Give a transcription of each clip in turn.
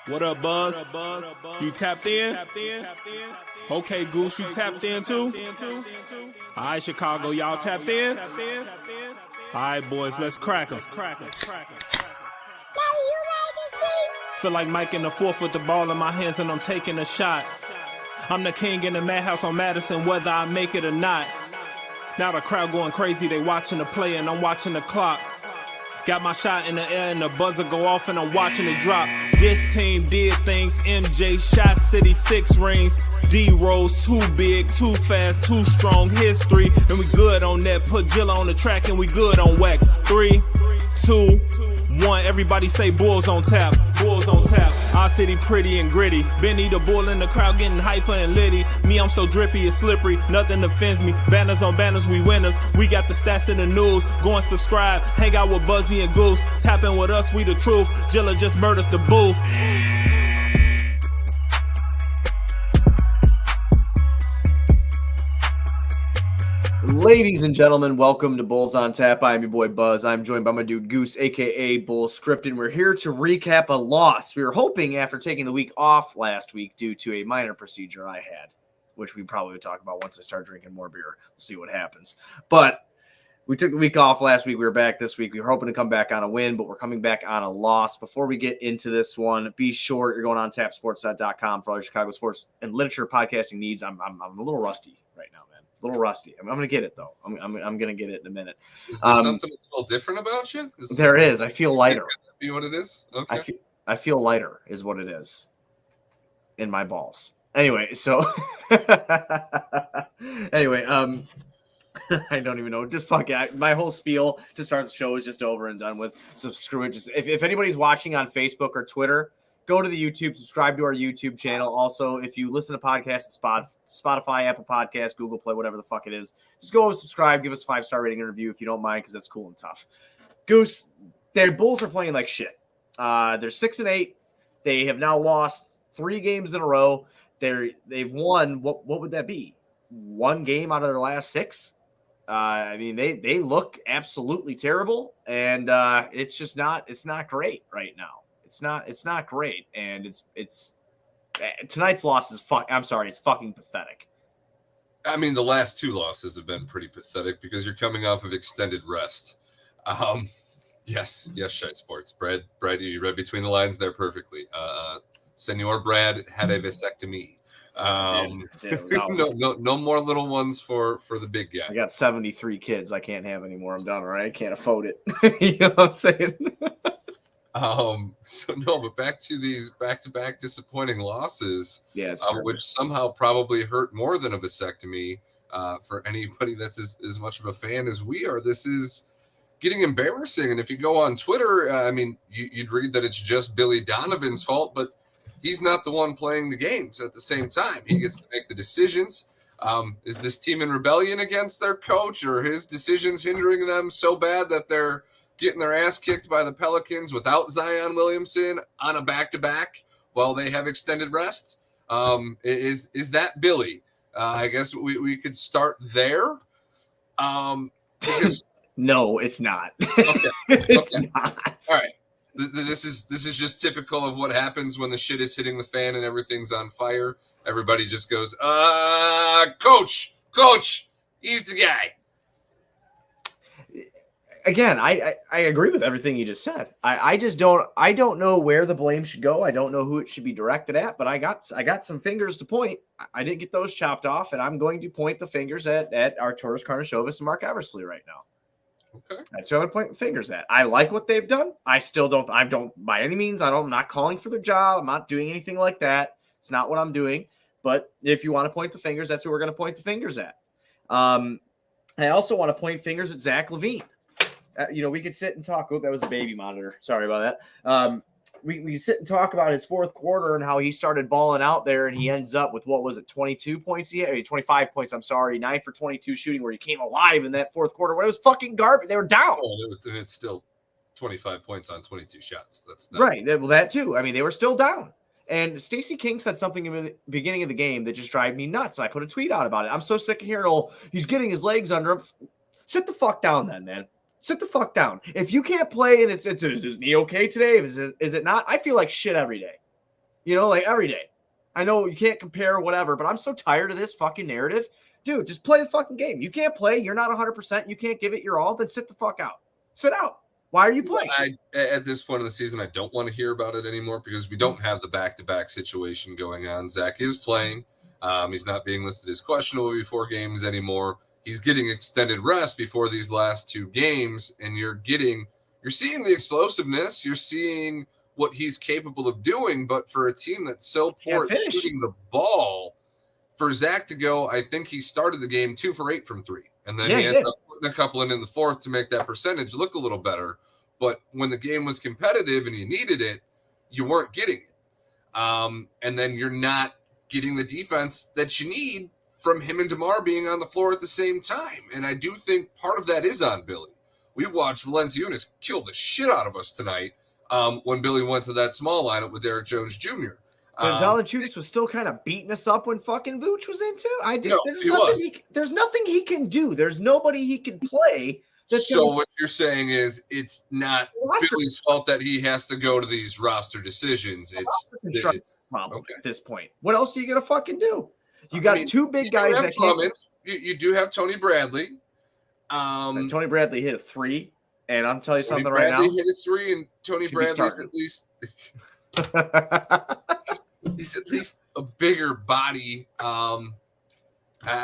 What up, Buzz? You tapped in? Okay, Goose, you tapped in too? All right, Chicago, y'all tapped in? All right, boys, let's crack 'em. Feel like Mike in the fourth with the ball in my hands and I'm taking a shot. I'm the king in the madhouse on Madison, whether I make it or not. Now the crowd going crazy, they watching the play and I'm watching the clock. Got my shot in the air and the buzzer go off and I'm watching it drop. This team did things. MJ shot City 6 rings. D-Rose too big, too fast, too strong. History, and we good on that. Put Jilla on the track and we good on whack. 3, 2, 1. Everybody say Bulls on tap. Bulls on tap. Our city pretty and gritty. Benny the bull in the crowd getting hyper and litty. Me, I'm so drippy, it's slippery. Nothing offends me. Banners on banners, we winners. We got the stats in the news. Go and subscribe. Hang out with Buzzy and Goose. Tapping with us, we the truth. Jilla just murdered the booth. Ladies and gentlemen, welcome to Bulls on Tap. I'm your boy Buzz. I'm joined by my dude Goose, aka Bull Script, and we're here to recap a loss. We were hoping after taking the week off last week due to a minor procedure I had, which we probably would talk about once I start drinking more beer. We'll see what happens. But we took the week off last week. We were back this week. We were hoping to come back on a win, but we're coming back on a loss. Before we get into this one, be sure you're going on tapsportsnet.com for all your Chicago sports and literature podcasting needs. I'm a little rusty right now, man. A little rusty. I'm going to get it, though. I'm going to get it in a minute. Is there something a little different about you? There is. I feel lighter. Could that be what it is? Okay. I feel lighter is what it is in my balls. Anyway, so I don't even know. Just fuck it. My whole spiel to start the show is just over and done with. So screw it. Just if anybody's watching on Facebook or Twitter, go to the YouTube, subscribe to our YouTube channel. Also, if you listen to podcasts at Spotify, Apple Podcasts, Google Play, whatever the fuck it is, just go and subscribe. Give us a 5-star rating and review if you don't mind, because that's cool and tough. Goose, their Bulls are playing like shit. They're 6-8. They have now lost 3 games in a row. They've won. What would that be? 1 game out of their last 6. I mean, they look absolutely terrible, and it's not great right now. It's not great, and it's tonight's loss is it's fucking pathetic. I mean, the last 2 losses have been pretty pathetic because you're coming off of extended rest. Yes, Shite Sports. Brad, you read between the lines there perfectly. Senor Brad had a vasectomy. No more little ones for the big guy. I got 73 kids. I can't have any more. I'm done. All right, I can't afford it. You know what I'm saying? But back to these back-to-back disappointing losses, which somehow probably hurt more than a vasectomy for anybody that's as much of a fan as we are. This is getting embarrassing. And if you go on Twitter, you'd read that it's just Billy Donovan's fault, but he's not the one playing the games at the same time. He gets to make the decisions. Is this team in rebellion against their coach, or his decisions hindering them so bad that they're getting their ass kicked by the Pelicans without Zion Williamson on a back-to-back while they have extended rest? Is that Billy? I guess we could start there. Because no, it's not. Okay. It's not. All right. This is just typical of what happens when the shit is hitting the fan and everything's on fire. Everybody just goes, coach, he's the guy. Again, I agree with everything you just said. I don't know where the blame should go. I don't know who it should be directed at, but I got some fingers to point. I didn't get those chopped off, and I'm going to point the fingers at Arturas Karnisovas and Mark Eversley right now. Okay. That's what I'm pointing fingers at. I like what they've done. I don't by any means. I'm not calling for their job. I'm not doing anything like that. It's not what I'm doing. But if you want to point the fingers, that's who we're going to point the fingers at. I also want to point fingers at Zach LaVine. We could sit and talk. Oh, that was a baby monitor. Sorry about that. We sit and talk about his fourth quarter and how he started balling out there, and he ends up with, 22 points? 25 points. I'm sorry, 9 for 22 shooting, where he came alive in that fourth quarter when it was fucking garbage. They were down. It's still 25 points on 22 shots. That's not right. Well, that too. I mean, they were still down. And Stacey King said something in the beginning of the game that just drives me nuts. And I put a tweet out about it. I'm so sick of hearing, he's getting his legs under him. Sit the fuck down then, man. Sit the fuck down. If you can't play and it's is his knee okay today? Is it not? I feel like shit every day. like every day. I know you can't compare whatever, but I'm so tired of this fucking narrative. Dude, just play the fucking game. You can't play. You're not 100%. You can't give it your all. Then sit the fuck out. Sit out. Why are you playing? At this point in the season, I don't want to hear about it anymore because we don't have the back-to-back situation going on. Zach is playing. He's not being listed as questionable before games anymore. He's getting extended rest before these last 2 games, and you're seeing the explosiveness. You're seeing what he's capable of doing, but for a team that's so poor at shooting the ball, for Zach to go, I think he started the game 2 for 8 from 3, and then he ends up putting a couple in the fourth to make that percentage look a little better. But when the game was competitive and you needed it, you weren't getting it. And then you're not getting the defense that you need from him and DeMar being on the floor at the same time. And I do think part of that is on Billy. We watched Valenciunas kill the shit out of us tonight when Billy went to that small lineup with Derrick Jones Jr. But Valanciunas was still kind of beating us up when fucking Vooch was in too. There's nothing he can do. There's nobody he can play. What you're saying is it's not Billy's fault that he has to go to these roster decisions. It's problem at this point. What else are you gonna fucking do? You got 2 big guys that can't. You do have Tony Bradley. And Tony Bradley hit a 3, and I'm telling you something right now. Tony Bradley hit a 3, and Tony Bradley's at least. He's at least a bigger body. I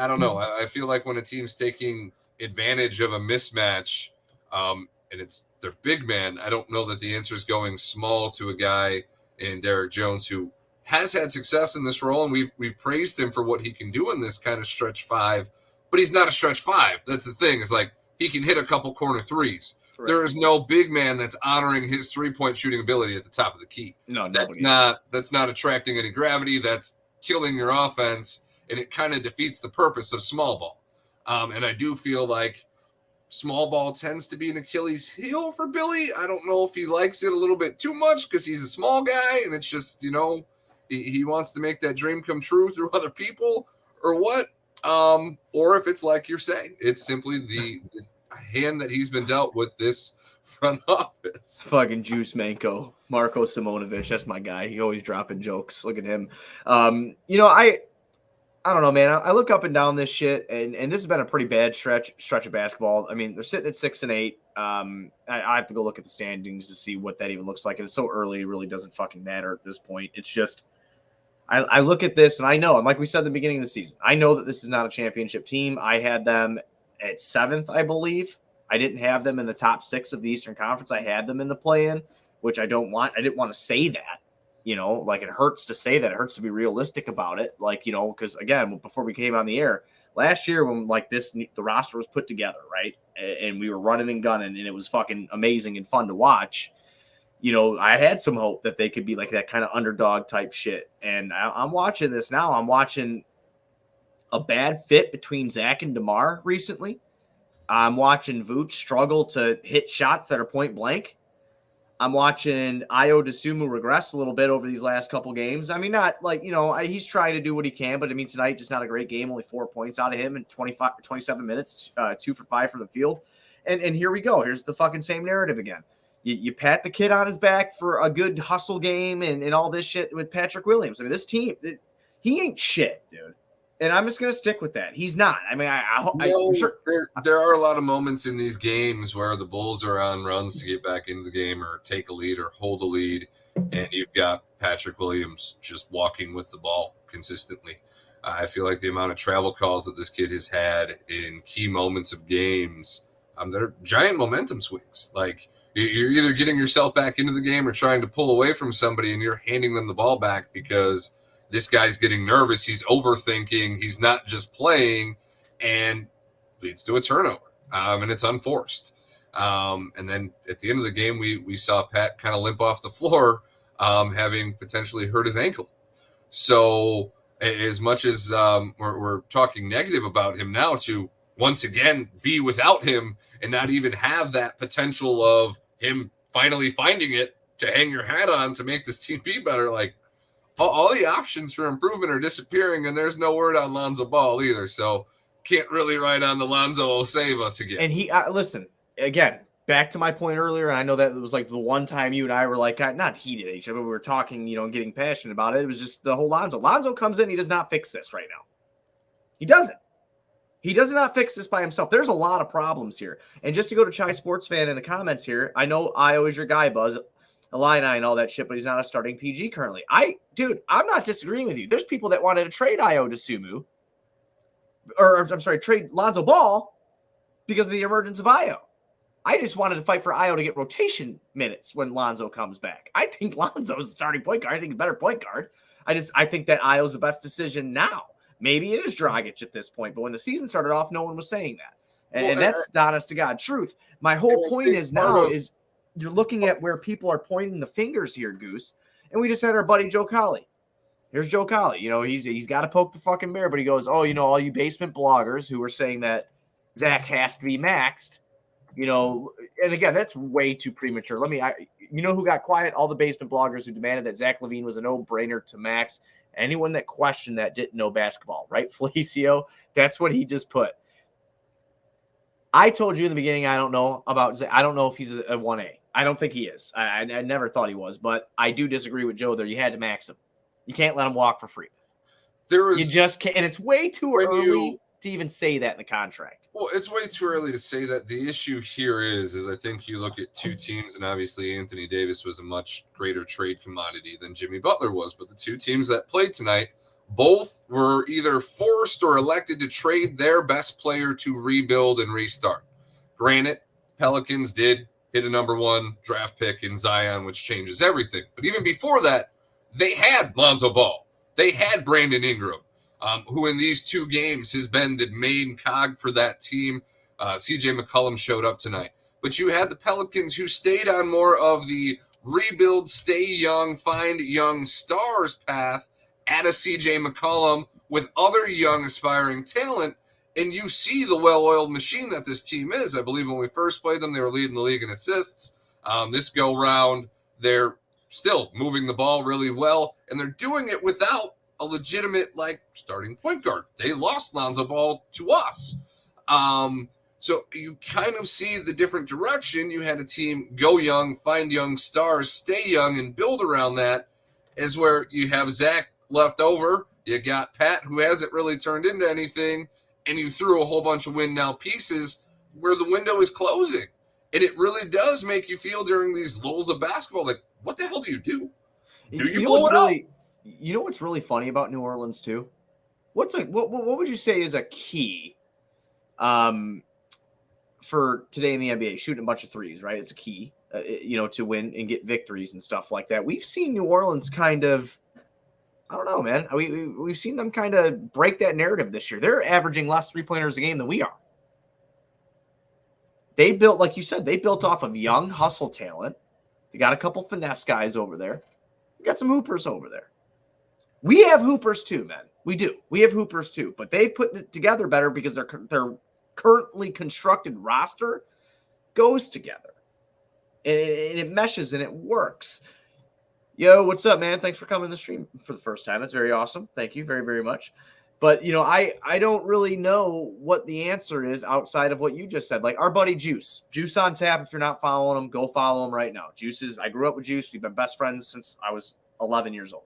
don't know. I feel like when a team's taking advantage of a mismatch, and it's their big man, I don't know that the answer is going small to a guy in Derrick Jones who has had success in this role, and we've praised him for what he can do in this kind of stretch 5, but he's not a stretch 5. That's the thing. It's like he can hit a couple corner threes. Correct. There is no big man that's honoring his 3-point shooting ability at the top of the key. No, that's not attracting any gravity. That's killing your offense, and it kind of defeats the purpose of small ball. And I do feel like small ball tends to be an Achilles heel for Billy. I don't know if he likes it a little bit too much because he's a small guy, and it's just, he wants to make that dream come true through other people or what. Or if it's like you're saying, it's simply the hand that he's been dealt with this front office. Fucking Juice Manco, Marko Simonovic. That's my guy. He always dropping jokes. Look at him. I don't know, man. I look up and down this shit, and this has been a pretty bad stretch of basketball. I mean, they're sitting at 6 and 8. I have to go look at the standings to see what that even looks like. And it's so early, it really doesn't fucking matter at this point. It's just, I look at this and I know, and like we said at the beginning of the season, I know that this is not a championship team. I had them at 7th, I believe. I didn't have them in the top 6 of the Eastern Conference. I had them in the play-in, which I didn't want to say that. Like it hurts to say that. It hurts to be realistic about it. Because again, before we came on the air last year, when the roster was put together, right, and we were running and gunning, and it was fucking amazing and fun to watch. I had some hope that they could be like that kind of underdog type shit. And I'm watching this now. I'm watching a bad fit between Zach and DeMar recently. I'm watching Vooch struggle to hit shots that are point blank. I'm watching Ayo Dosunmu regress a little bit over these last couple games. I mean, not like, he's trying to do what he can, but I mean, tonight, just not a great game. Only 4 points out of him in 27 minutes, 2 for 5 from the field. And here we go. Here's the fucking same narrative again. You pat the kid on his back for a good hustle game and all this shit with Patrick Williams. I mean, this team, he ain't shit, dude. And I'm just going to stick with that. He's not. I mean, I'm sure. There are a lot of moments in these games where the Bulls are on runs to get back into the game or take a lead or hold a lead, and you've got Patrick Williams just walking with the ball consistently. I feel like the amount of travel calls that this kid has had in key moments of games, they're giant momentum swings. Like, you're either getting yourself back into the game or trying to pull away from somebody, and you're handing them the ball back because this guy's getting nervous. He's overthinking. He's not just playing, and leads to a turnover. And it's unforced. And then at the end of the game, we saw Pat kind of limp off the floor, having potentially hurt his ankle. So as much as we're talking negative about him now, to once again be without him and not even have that potential of him finally finding it to hang your hat on to make this team be better, like, all the options for improvement are disappearing, and there's no word on Lonzo Ball either. So can't really ride on the Lonzo will save us again. And he listen, again, back to my point earlier, and I know that it was like the one time you and I were like, not heated at each other, but we were talking, and getting passionate about it. It was just the whole Lonzo. Lonzo comes in, he does not fix this right now. He doesn't. He does not fix this by himself. There's a lot of problems here. And just to go to Chai Sports Fan in the comments here, I know Io is your guy, Buzz, Illini and all that shit, but he's not a starting PG currently. Dude, I'm not disagreeing with you. There's people that wanted to trade Io to Sumu, trade Lonzo Ball because of the emergence of Io. I just wanted to fight for Io to get rotation minutes when Lonzo comes back. I think Lonzo is the starting point guard. I think he's a better point guard. I think that Io is the best decision now. Maybe it is Dragic at this point, but when the season started off, no one was saying that. And that's the honest to God truth. My whole point is now is you're looking at where people are pointing the fingers here, Goose. And we just had our buddy Joe Colley. Here's Joe Colley. He's got to poke the fucking bear, but he goes, all you basement bloggers who are saying that Zach has to be maxed, and again, that's way too premature. Who got quiet? All the basement bloggers who demanded that Zach LaVine was a no-brainer to max. Anyone that questioned that didn't know basketball, right? Felicio, that's what he just put. I told you in the beginning, I don't know if he's a 1A. I don't think he is. I never thought he was, but I do disagree with Joe there. You had to max him. You can't let him walk for free. You just can't, and it's way too early to even say that in the contract. Well, it's way too early to say that. The issue here is I think you look at two teams, and obviously Anthony Davis was a much greater trade commodity than Jimmy Butler was, but the two teams that played tonight, both were either forced or elected to trade their best player to rebuild and restart. Granted, Pelicans did hit a number 1 draft pick in Zion, which changes everything. But even before that, they had Lonzo Ball. They had Brandon Ingram. Who in these 2 games has been the main cog for that team. CJ McCollum showed up tonight. But you had the Pelicans who stayed on more of the rebuild, stay young, find young stars path at a CJ McCollum with other young aspiring talent. And you see the well-oiled machine that this team is. I believe when we first played them, they were leading the league in assists. This go-round, they're still moving the ball really well, and they're doing it without a legitimate starting point guard. They lost Lonzo Ball to us. So you kind of see the different direction. You had a team go young, find young stars, stay young, and build around that. Is where you have Zach left over. You got Pat, who hasn't really turned into anything, and you threw a whole bunch of win now pieces where the window is closing. And it really does make you feel during these lulls of basketball, like, what the hell do? Do you blow it up? You know what's really funny about New Orleans too? What would you say is a key for today in the NBA? Shooting a bunch of threes, right? It's a key, to win and get victories and stuff like that. We've seen New Orleans kind of, I don't know, man. We've seen them kind of break that narrative this year. They're averaging less 3-pointers a game than we are. They built, like you said, they built off of young hustle talent. They got a couple finesse guys over there. We got some hoopers over there. We have hoopers too, man. We do. We have hoopers too, but they've put it together better because their currently constructed roster goes together. And it meshes and it works. Yo, what's up, man? Thanks for coming to the stream for the first time. That's very awesome. Thank you very, very much. But, I don't really know what the answer is outside of what you just said. Like our buddy Juice on tap. If you're not following him, go follow him right now. I grew up with Juice. We've been best friends since I was 11 years old.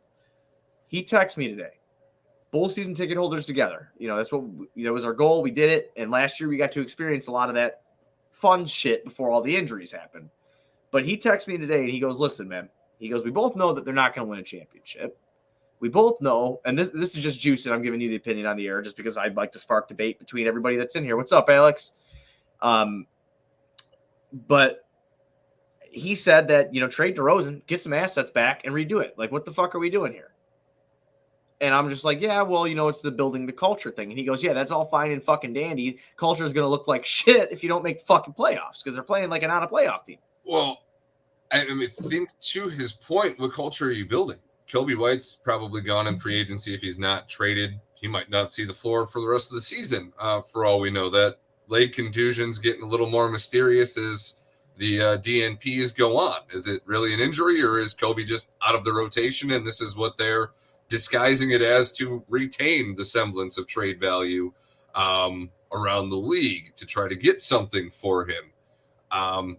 He texted me today. Bowl season ticket holders together. That's what that was our goal. We did it. And last year we got to experience a lot of that fun shit before all the injuries happened. But he texted me today and he goes, listen, man. He goes, we both know that they're not going to win a championship. We both know, and this is just Juice, and I'm giving you the opinion on the air just because I'd like to spark debate between everybody that's in here. What's up, Alex? But he said that, trade DeRozan, get some assets back, and redo it. Like, what the fuck are we doing here? And I'm just like, yeah, well, it's the building the culture thing. And he goes, yeah, that's all fine and fucking dandy. Culture is going to look like shit if you don't make fucking playoffs because they're playing like a not-a-playoff team. Well, I think to his point, what culture are you building? Kobe White's probably gone in free agency. If he's not traded, he might not see the floor for the rest of the season. For all we know, that leg contusion's getting a little more mysterious as the DNPs go on. Is it really an injury, or is Kobe just out of the rotation, and this is what they're disguising it as to retain the semblance of trade value around the league to try to get something for him?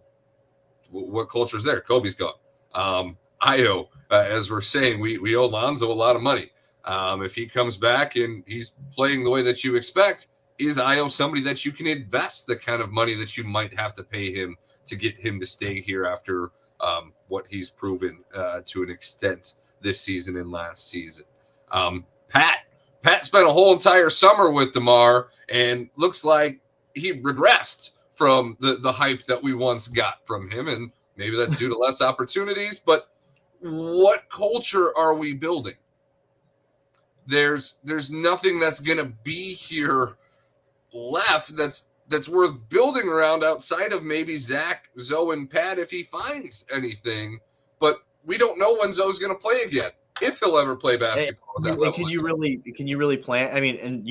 what culture is there? Kobe's gone. Io, as we're saying, we owe Lonzo a lot of money. If he comes back and he's playing the way that you expect, is Io somebody that you can invest the kind of money that you might have to pay him to get him to stay here after what he's proven to an extent this season and last season? Pat spent a whole entire summer with DeMar and looks like he regressed from the hype that we once got from him. And maybe that's due to less opportunities, but what culture are we building? There's nothing that's going to be here left that's worth building around outside of maybe Zach, Zoe, and Pat if he finds anything. But we don't know when Zoe's going to play again, if he'll ever play basketball. Can you really plan? I mean, and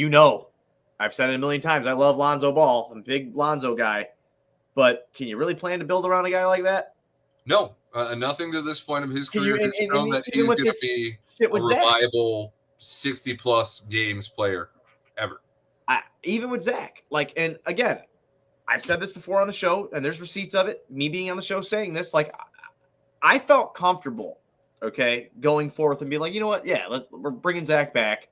I've said it a million times, I love Lonzo Ball. I'm a big Lonzo guy. But can you really plan to build around a guy like that? No, nothing to this point of his career has shown that he's going to be a reliable 60-plus games player ever. Even with Zach. And again, I've said this before on the show, and there's receipts of it, me being on the show saying this. I felt comfortable, going forth and be like, you know what? Yeah, we're bringing Zach back.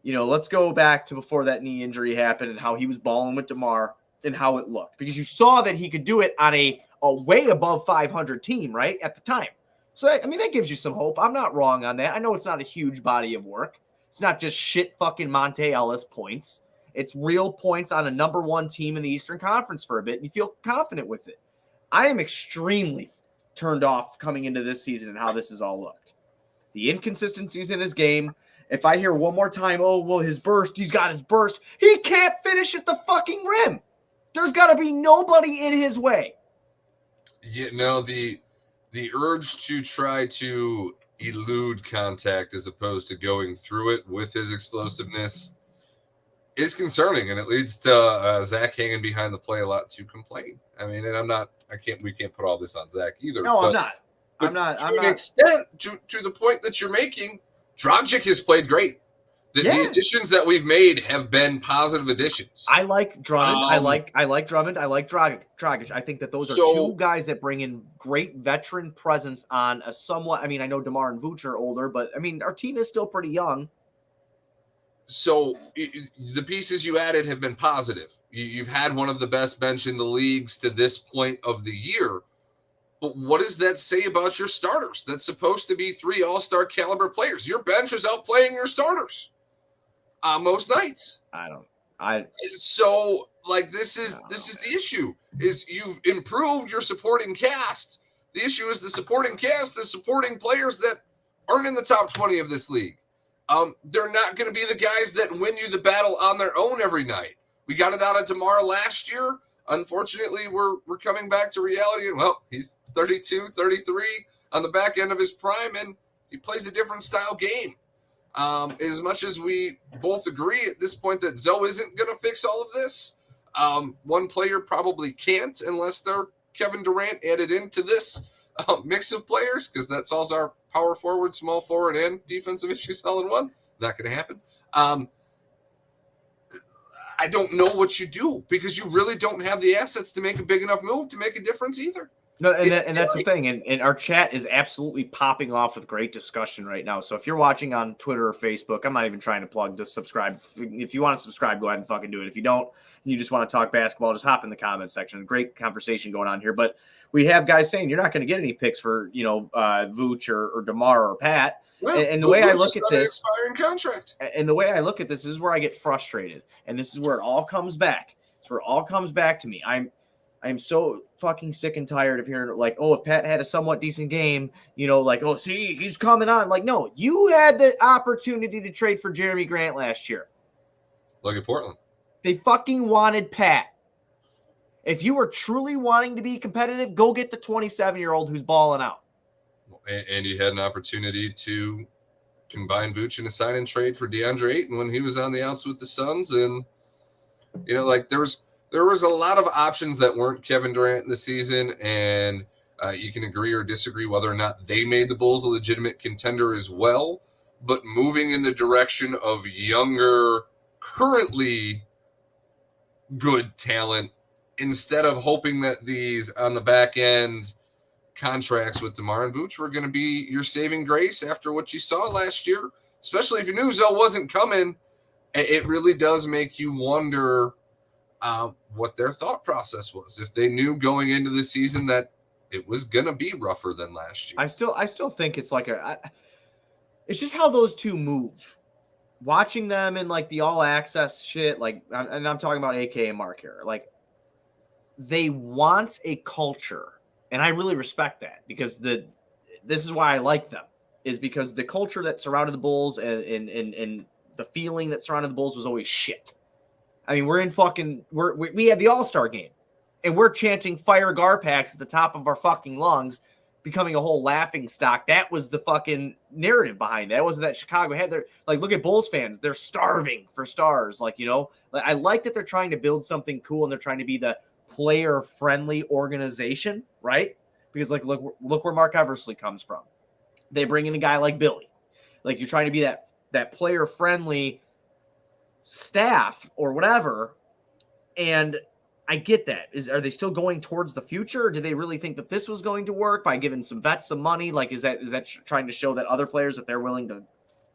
Let's go back to before that knee injury happened and how he was balling with DeMar and how it looked. Because you saw that he could do it on a way above 500 team, right, at the time. So, that gives you some hope. I'm not wrong on that. I know it's not a huge body of work. It's not just shit fucking Monte Ellis points. It's real points on a number one team in the Eastern Conference for a bit, and you feel confident with it. I am extremely turned off coming into this season and how this has all looked. The inconsistencies in his game. If I hear one more time, his burst, he's got his burst. He can't finish at the fucking rim. There's got to be nobody in his way. Yeah, no, the urge to try to elude contact as opposed to going through it with his explosiveness is concerning, and it leads to Zach hanging behind the play a lot to complain. And we can't put all this on Zach either. No, I'm not. To an extent, to the point that you're making, Dragic has played great. The additions that we've made have been positive additions. I like Drummond. I like Drummond. I like Dragic. I think that those are two guys that bring in great veteran presence on a somewhat. I know DeMar and Vooch are older, but our team is still pretty young. So the pieces you added have been positive. You've had one of the best bench in the leagues to this point of the year. But what does that say about your starters? That's supposed to be 3 all-star caliber players. Your bench is outplaying your starters most nights. So this is the issue. Is you've improved your supporting cast. The issue is the supporting cast is supporting players that aren't in the top 20 of this league. They're not going to be the guys that win you the battle on their own every night. We got it out of DeMar last year. Unfortunately, we're coming back to reality. And, he's 32, 33 on the back end of his prime, and he plays a different style game. As much as we both agree at this point that Zoe isn't going to fix all of this, one player probably can't unless they're Kevin Durant added into this mix of players, because that solves our power forward, small forward, and defensive issues all in one. Not going to happen. I don't know what you do, because you really don't have the assets to make a big enough move to make a difference either. No, and that's the thing. And our chat is absolutely popping off with great discussion right now. So if you're watching on Twitter or Facebook, I'm not even trying to plug, just subscribe. If you want to subscribe, go ahead and fucking do it. If you don't, and you just want to talk basketball, just hop in the comments section. Great conversation going on here. But we have guys saying you're not going to get any picks for, Vooch or DeMar or Pat. Well, and the way I look at this, expiring contract. And the way I look at this is where I get frustrated, and this is where it all comes back. It's where it all comes back to me. I'm so fucking sick and tired of hearing if Pat had a somewhat decent game, see, he's coming on. No, you had the opportunity to trade for Jeremy Grant last year. Look at Portland. They fucking wanted Pat. If you were truly wanting to be competitive, go get the 27-year-old who's balling out. And you had an opportunity to combine Vooch in a sign and trade for DeAndre Ayton when he was on the outs with the Suns. And, there was a lot of options that weren't Kevin Durant this season. And you can agree or disagree whether or not they made the Bulls a legitimate contender as well. But moving in the direction of younger, currently good talent, instead of hoping that these on the back end – contracts with DeMar and Vooch were going to be your saving grace after what you saw last year, especially if you knew Zell wasn't coming. It really does make you wonder what their thought process was. If they knew going into the season that it was going to be rougher than last year. I still think it's like it's just how those two move. Watching them in like the all access shit, like, and I'm talking about AK and Mark here, like they want a culture, and I really respect that because this is why I like them, is because the culture that surrounded the Bulls and the feeling that surrounded the Bulls was always shit. I mean, we had the All-Star game, and we're chanting fire Garpax at the top of our fucking lungs, becoming a whole laughing stock. That was the fucking narrative behind that. It wasn't that Chicago had their, like, look at Bulls fans. They're starving for stars. Like, you know, I like that they're trying to build something cool and they're trying to be the player-friendly organization, right? Because, like, look where Mark Eversley comes from. They bring in a guy like Billy. Like, you're trying to be that player-friendly staff or whatever, and I get that. Are they still going towards the future? Or do they really think that this was going to work by giving some vets some money? Like, is that trying to show that other players, if they're willing to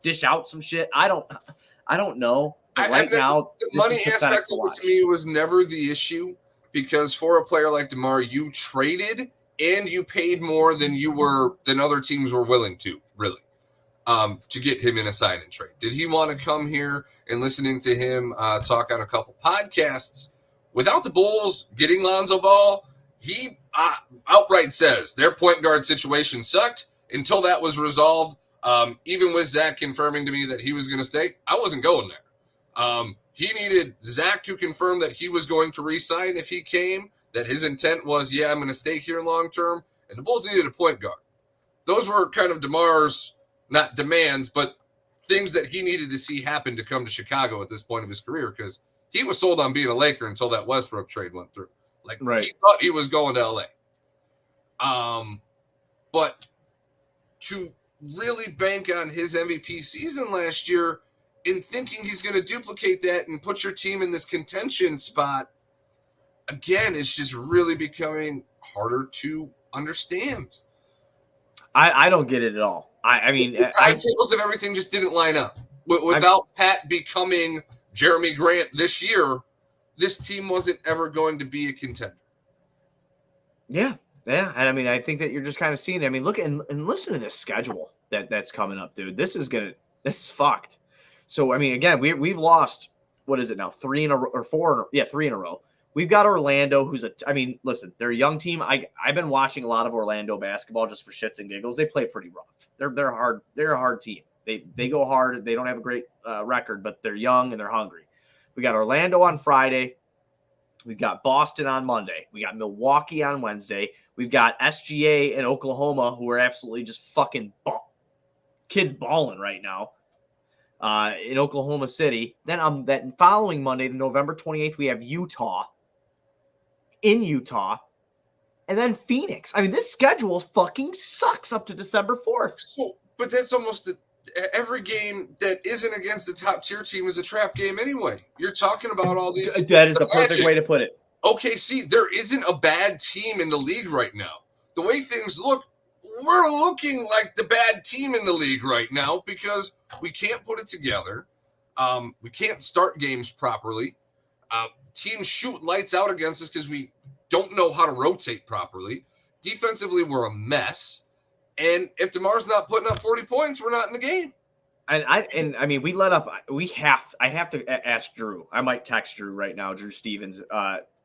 dish out some shit? I don't know. But now, the money aspect of it to me was never the issue, because for a player like DeMar, you traded and you paid more than other teams were willing to, really, to get him in a sign and trade. Did he want to come here? And listening to him talk on a couple podcasts, without the Bulls getting Lonzo Ball, he outright says their point guard situation sucked until that was resolved. Even with Zach confirming to me that he was going to stay, I wasn't going there. He needed Zach to confirm that he was going to re-sign if he came, that his intent was, I'm going to stay here long term, and the Bulls needed a point guard. Those were kind of DeMar's, not demands, but things that he needed to see happen to come to Chicago at this point of his career, because he was sold on being a Laker until that Westbrook trade went through. Like, right. He thought he was going to LA. But to really bank on his MVP season last year and thinking he's going to duplicate that and put your team in this contention spot, again, it's just really becoming harder to understand. I don't get it at all. I mean, the timetables of everything just didn't line up. Without Pat becoming Jeremy Grant this year, this team wasn't ever going to be a contender. Yeah. And I mean, I think that you're just kind of seeing it. I mean, look and listen to this schedule that's coming up, dude. This is fucked. So, I mean, again, we've lost, what is it now? 3 in a row or 4? Yeah, 3 in a row. We've got Orlando, listen, they're a young team. I've been watching a lot of Orlando basketball just for shits and giggles. They play pretty rough. They're hard. They're a hard team. They go hard. They don't have a great record, but they're young and they're hungry. We got Orlando on Friday. We've got Boston on Monday. We got Milwaukee on Wednesday. We've got SGA and Oklahoma, who are absolutely just fucking kids balling right now in Oklahoma City. Then that following Monday, November 28th, we have Utah in Utah. And then Phoenix. I mean, this schedule fucking sucks up to December 4th. So, but that's almost every game that isn't against the top tier team is a trap game anyway. You're talking about all these. That is the perfect way to put it. OKC, there isn't a bad team in the league right now. The way things look, we're looking like the bad team in the league right now because we can't put it together. We can't start games properly. Teams shoot lights out against us because we don't know how to rotate properly. Defensively, we're a mess. And if DeMar's not putting up 40 points, we're not in the game. And I mean, we let up. I have to ask Drew. I might text Drew right now, Drew Stevens.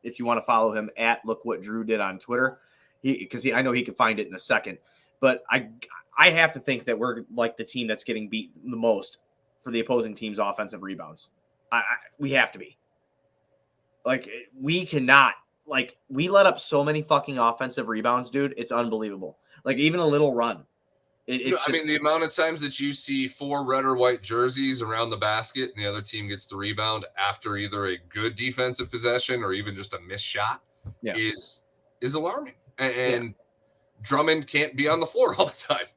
If you want to follow him at Look What Drew Did on Twitter, I know he can find it in a second. But I have to think that we're like the team that's getting beat the most for the opposing team's offensive rebounds. We have to be. Like, we cannot. Like, we let up so many fucking offensive rebounds, dude. It's unbelievable. Like, even a little run. I mean, the amount of times that you see 4 red or white jerseys around the basket and the other team gets the rebound after either a good defensive possession or even just a missed shot is alarming. And Drummond can't be on the floor all the time.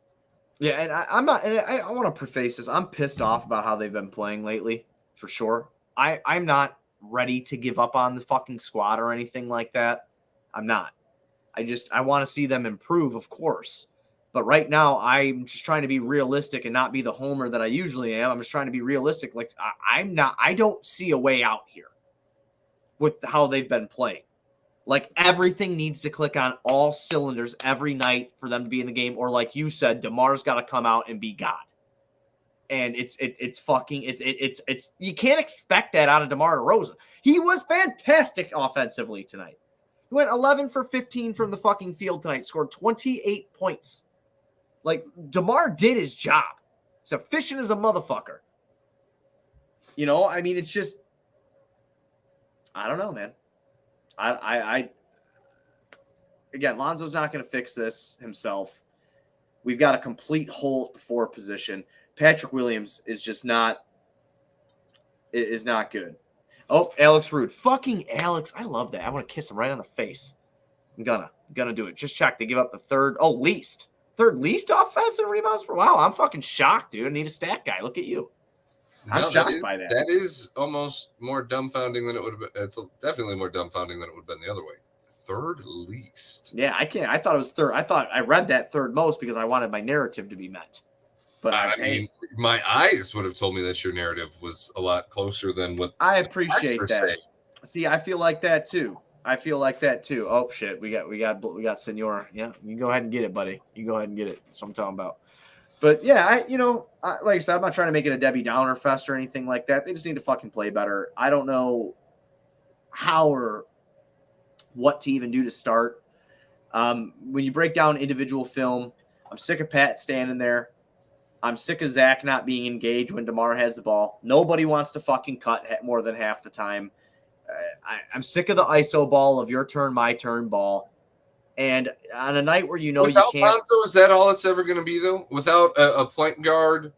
Yeah, and I'm not – and I want to preface this. I'm pissed off about how they've been playing lately, for sure. I'm not ready to give up on the fucking squad or anything like that. I'm not. I want to see them improve, of course. But right now, I'm just trying to be realistic and not be the homer that I usually am. I'm just trying to be realistic. Like, I don't see a way out here with how they've been playing. Like, everything needs to click on all cylinders every night for them to be in the game. Or like you said, DeMar's got to come out and be God. And it's you can't expect that out of DeMar DeRozan. He was fantastic offensively tonight. He went 11 for 15 from the fucking field tonight, scored 28 points. Like, DeMar did his job. He's efficient as a motherfucker. You know, I mean, it's just, I don't know, man. Again, Lonzo's not going to fix this himself. We've got a complete hole at the 4 position. Patrick Williams is just not good. Oh, Alex Rude. Fucking Alex. I love that. I want to kiss him right on the face. I'm gonna do it. Just check. They give up the third least offensive rebounds. Wow, I'm fucking shocked, dude. I need a stat guy. Look at you. I'm shocked by that. That is almost more dumbfounding than it would have been. It's definitely more dumbfounding than it would have been the other way. Third least. Yeah, I can't. I thought it was third. I thought I read that third most because I wanted my narrative to be met. But I mean, my eyes would have told me that your narrative was a lot closer than what I appreciate that. Say. See, I feel like that too. Oh shit, we got Senor. Yeah, you go ahead and get it, buddy. You go ahead and get it. That's what I'm talking about. But yeah, like I said, I'm not trying to make it a Debbie Downer fest or anything like that. They just need to fucking play better. I don't know how or what to even do to start. When you break down individual film, I'm sick of Pat standing there. I'm sick of Zach not being engaged when DeMar has the ball. Nobody wants to fucking cut more than half the time. I'm sick of the ISO ball of your turn, my turn ball. And on a night where without you can't. Lonzo, is that all it's ever going to be, though? Without a point guard?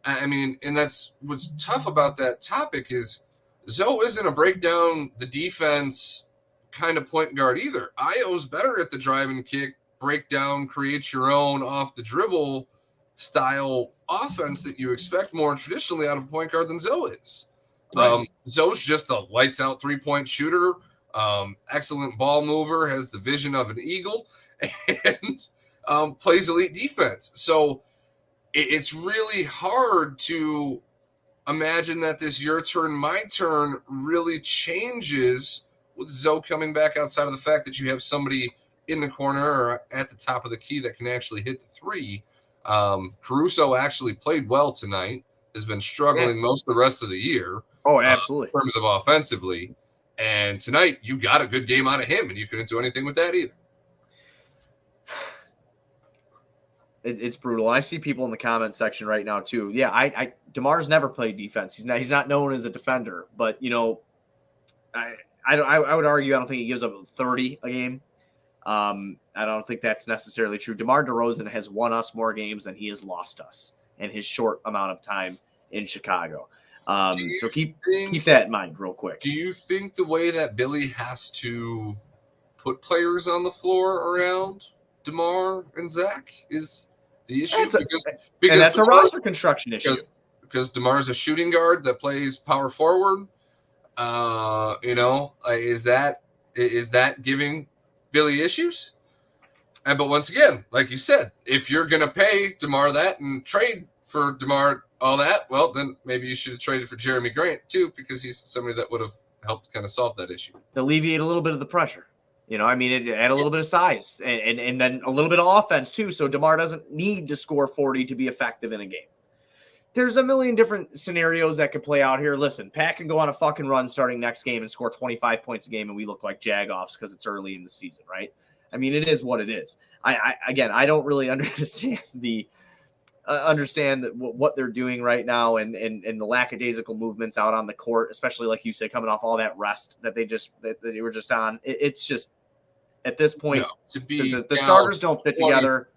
I mean, and that's what's tough about that topic is Zoe isn't a breakdown the defense kind of point guard either. Io's better at the drive and kick, breakdown, create your own off the dribble style offense that you expect more traditionally out of a point guard than Zoe is. Right. Zoe's just a lights out 3-point shooter, excellent ball mover, has the vision of an eagle, and plays elite defense. So it's really hard to imagine that this your turn, my turn really changes with Zoe coming back outside of the fact that you have somebody in the corner or at the top of the key that can actually hit the three. Caruso actually played well tonight, has been struggling most of the rest of the year. Oh, absolutely. In terms of offensively. And tonight you got a good game out of him and you couldn't do anything with that either. It's brutal. I see people in the comment section right now too. Yeah, DeMar's never played defense. He's not known as a defender, but I would argue I don't think he gives up 30 a game. I don't think that's necessarily true. DeMar DeRozan has won us more games than he has lost us in his short amount of time in Chicago. So keep that in mind real quick. Do you think the way that Billy has to put players on the floor around DeMar and Zach is the issue? Because that's a roster construction issue. Because DeMar's a shooting guard that plays power forward. Is that giving Billy issues? But once again, like you said, if you're going to pay DeMar that and trade for DeMar all that, well, then maybe you should have traded for Jeremy Grant too, because he's somebody that would have helped kind of solve that issue. Alleviate a little bit of the pressure. It add a little bit of size and then a little bit of offense too. So DeMar doesn't need to score 40 to be effective in a game. There's a million different scenarios that could play out here. Listen, Pat can go on a fucking run starting next game and score 25 points a game, and we look like Jagoffs because it's early in the season, right? I mean, it is what it is. I don't really understand what they're doing right now and the lackadaisical movements out on the court, especially like you say, coming off all that rest that they were just on. It's just at this point, the starters don't fit together.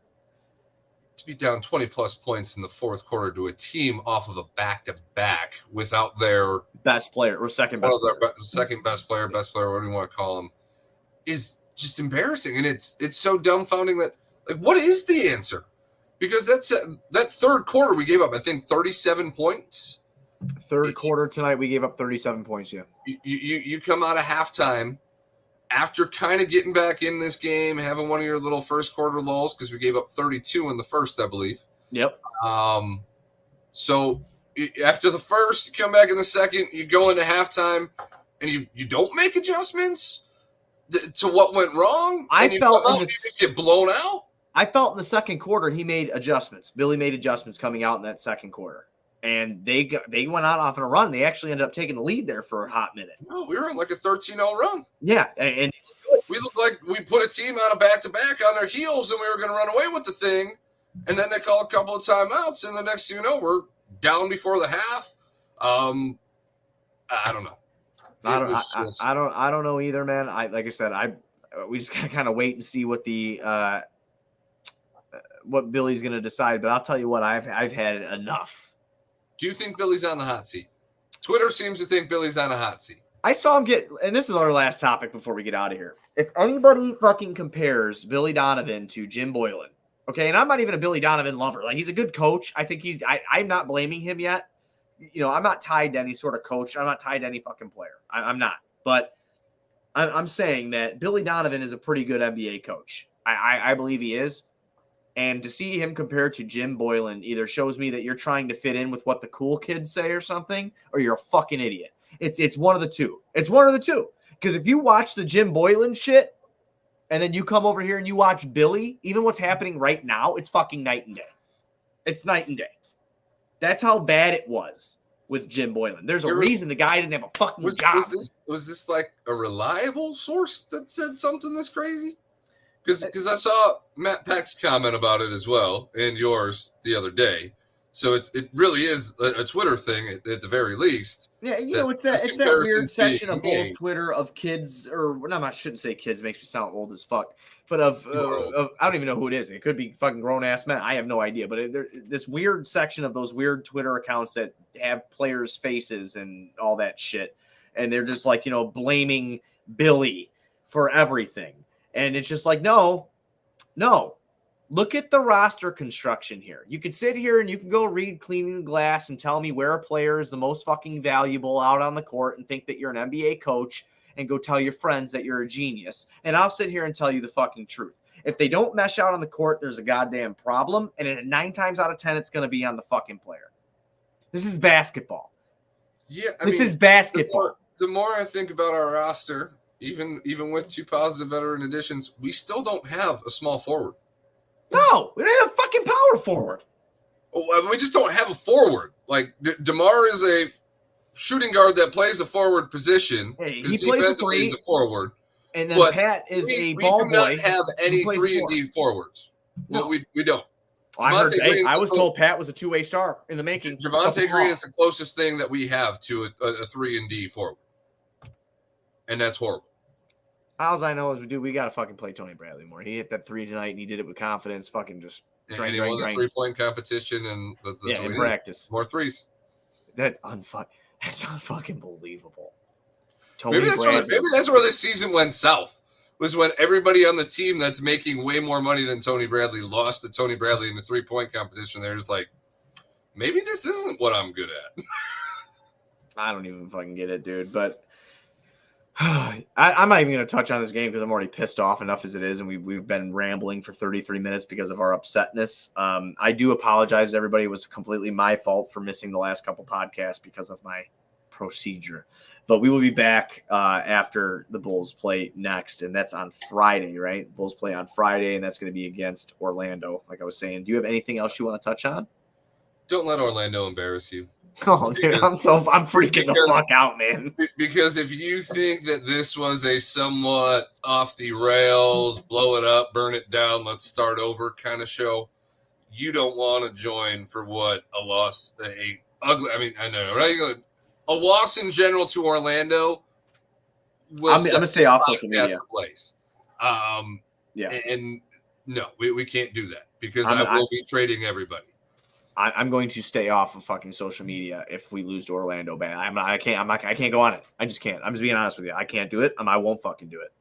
To be down 20 plus points in the fourth quarter to a team off of a back-to-back without their best player or second best player, whatever you want to call him, is just embarrassing. And it's so dumbfounding that, like, what is the answer? Because that third quarter we gave up, I think, 37 points. Third quarter tonight we gave up 37 points. Yeah. You come out of halftime after kind of getting back in this game, having one of your little first quarter lulls, because we gave up 32 in the first, I believe. Yep. So after the first, you come back in the second, you go into halftime, and you don't make adjustments to what went wrent and you just get blown out. I felt in the second quarter he made adjustments. Billy made adjustments coming out in that second quarter. And they went out off on a run. They actually ended up taking the lead there for a hot minute. No, we were on like a 13-0 run. Yeah, and we looked like we put a team out of back-to-back on their heels, and we were going to run away with the thing. And then they call a couple of timeouts, and the next thing you know, we're down before the half. I don't know. I don't know either, man. Like I said, we just gotta kind of wait and see what what Billy's gonna decide. But I'll tell you what, I've had enough. Do you think Billy's on the hot seat? Twitter seems to think Billy's on a hot seat. I saw him and this is our last topic before we get out of here. If anybody fucking compares Billy Donovan to Jim Boylan, okay, and I'm not even a Billy Donovan lover. Like, he's a good coach. I think I'm not blaming him yet. You know, I'm not tied to any sort of coach. I'm not tied to any fucking player. I'm not. But I'm saying that Billy Donovan is a pretty good NBA coach. I believe he is. And to see him compared to Jim Boylan either shows me that you're trying to fit in with what the cool kids say or something, or you're a fucking idiot. It's one of the two. It's one of the two. Because if you watch the Jim Boylan shit, and then you come over here and you watch Billy, even what's happening right now, it's fucking night and day. It's night and day. That's how bad it was with Jim Boylan. There's a reason the guy didn't have a fucking job. Was this like a reliable source that said something this crazy? Because I saw Matt Peck's comment about it as well, and yours the other day. So it really is a Twitter thing at the very least. Yeah, you know, it's that weird section of Bulls Twitter of kids, or no, I shouldn't say kids, makes me sound old as fuck, but of I don't even know who it is. It could be fucking grown ass men. I have no idea. But this weird section of those weird Twitter accounts that have players' faces and all that shit, and they're just like, you know, blaming Billy for everything. And it's just like, no. Look at the roster construction here. You can sit here and you can go read Cleaning the Glass and tell me where a player is the most fucking valuable out on the court and think that you're an NBA coach and go tell your friends that you're a genius. And I'll sit here and tell you the fucking truth. If they don't mesh out on the court, there's a goddamn problem. And 9 times out of 10, it's going to be on the fucking player. This is basketball. Yeah, this is basketball. The more I think about our roster, even with 2 positive veteran additions, we still don't have a small forward. No, we don't have a fucking power forward. We just don't have a forward. Like, DeMar is a shooting guard that plays a forward position. Hey, he plays he's a forward. And then Pat is a ball boy. We do not have any 3-and-D forwards. No. Well, we don't. I was told Pat was a 2-way star in the making. Javonte Green is the closest thing that we have to a 3-and-D forward. And that's horrible. All I know is we got to fucking play Tony Bradley more. He hit that 3 tonight, and he did it with confidence. Fucking just won the 3-point competition, and in practice. More threes. That's unfucking believable. Maybe that's where this season went south. Was when everybody on the team that's making way more money than Tony Bradley lost to Tony Bradley in the 3-point competition. They're just like, maybe this isn't what I'm good at. I don't even fucking get it, dude. But I'm not even going to touch on this game because I'm already pissed off enough as it is, and we've been rambling for 33 minutes because of our upsetness. I do apologize to everybody. It was completely my fault for missing the last couple podcasts because of my procedure. But we will be back after the Bulls play next, and that's on Friday, right? The Bulls play on Friday, and that's going to be against Orlando, like I was saying. Do you have anything else you want to touch on? Don't let Orlando embarrass you. Oh, dude, I'm freaking the fuck out, man. Because if you think that this was a somewhat off the rails, blow it up, burn it down, let's start over kind of show, you don't want to join for what a loss, a loss in general to Orlando. I'm going to stay off social media. Yeah, and no, we can't do that because I will be trading everybody. I'm going to stay off of fucking social media if we lose to Orlando bad. I can't go on it. I just can't. I'm just being honest with you. I can't do it. I won't fucking do it.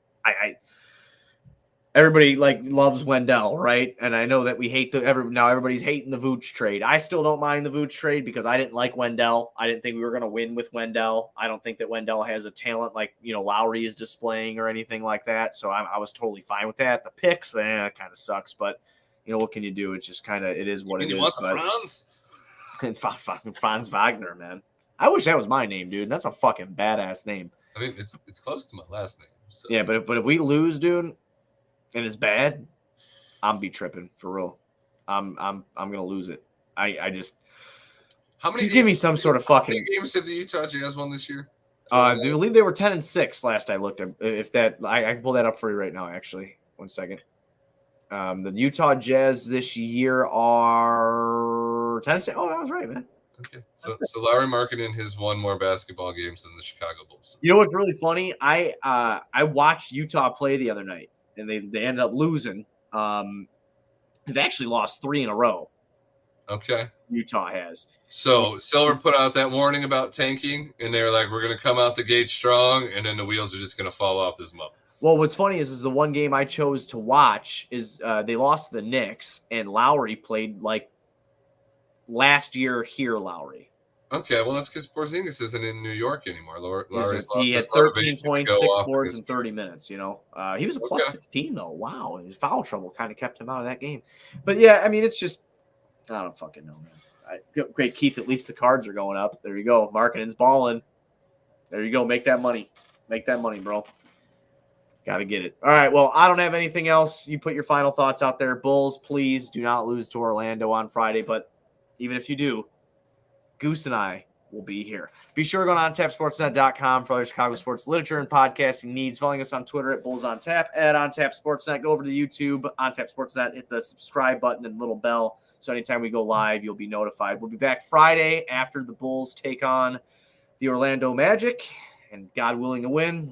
everybody like loves Wendell, right? And I know that we hate now everybody's hating the Vooch trade. I still don't mind the Vooch trade because I didn't like Wendell. I didn't think we were going to win with Wendell. I don't think that Wendell has a talent like, Lowry is displaying or anything like that. So I was totally fine with that. The picks, it kind of sucks, but what can you do? It's just it is what it is. You want the Franz? Fucking Franz Wagner, man. I wish that was my name, dude. That's a fucking badass name. I mean, it's close to my last name. So. Yeah, but if we lose, dude, and it's bad, I'm be tripping for real. I'm gonna lose it. I just how many? Just give me some sort of fucking. How many games have the Utah Jazz won this year? I believe they were 10-6 last I looked at. If that, I can pull that up for you right now. Actually, 1 second. The Utah Jazz this year are 10-6. Oh, I was right, man. Okay, so Larry Markkinen has won more basketball games than the Chicago Bulls. You know what's really funny? I watched Utah play the other night. And they ended up losing. They've actually lost 3 in a row. Okay. Utah has. So Silver put out that warning about tanking, and they're like, we're going to come out the gate strong, and then the wheels are just going to fall off this month. Well, what's funny is the one game I chose to watch is they lost to the Knicks, and Lowry played like last year here, Lowry. Okay, well, that's because Porzingis isn't in New York anymore. He had 13.6 boards in 30 minutes, He was a plus 16, though. Wow. His foul trouble kind of kept him out of that game. But, yeah, I mean, it's just – I don't fucking know, man. Great, Keith. At least the cards are going up. There you go. Markkinen's balling. There you go. Make that money. Make that money, bro. Got to get it. All right, well, I don't have anything else. You put your final thoughts out there. Bulls, please do not lose to Orlando on Friday. But even if you do, Goose and I will be here. Be sure to go to OnTapSportsNet.com for other Chicago sports literature and podcasting needs. Following us on Twitter at BullsOnTap, at OnTapSportsNet. Go over to YouTube, OnTapSportsNet. Hit the subscribe button and little bell so anytime we go live, you'll be notified. We'll be back Friday after the Bulls take on the Orlando Magic, and God willing to win.